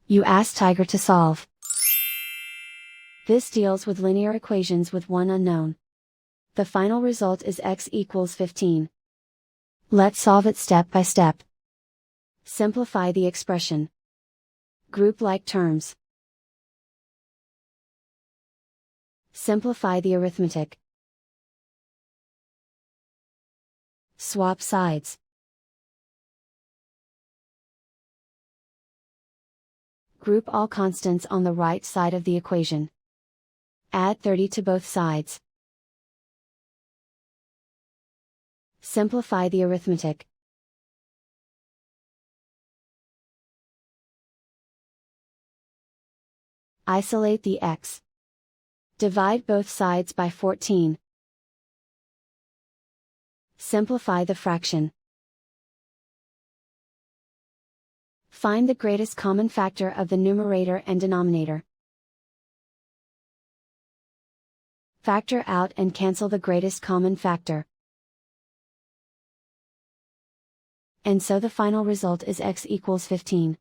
You ask Tiger to solve. This deals with linear equations with one unknown. The final result is x equals 15. Let's solve it step by step. Simplify the expression. Group like terms. Simplify the arithmetic. Swap sides. Group all constants on the right side of the equation. Add 30 to both sides. Simplify the arithmetic. Isolate the x. Divide both sides by 14. Simplify the fraction. Find the greatest common factor of the numerator and denominator. Factor out and cancel the greatest common factor. And so the final result is x equals 15.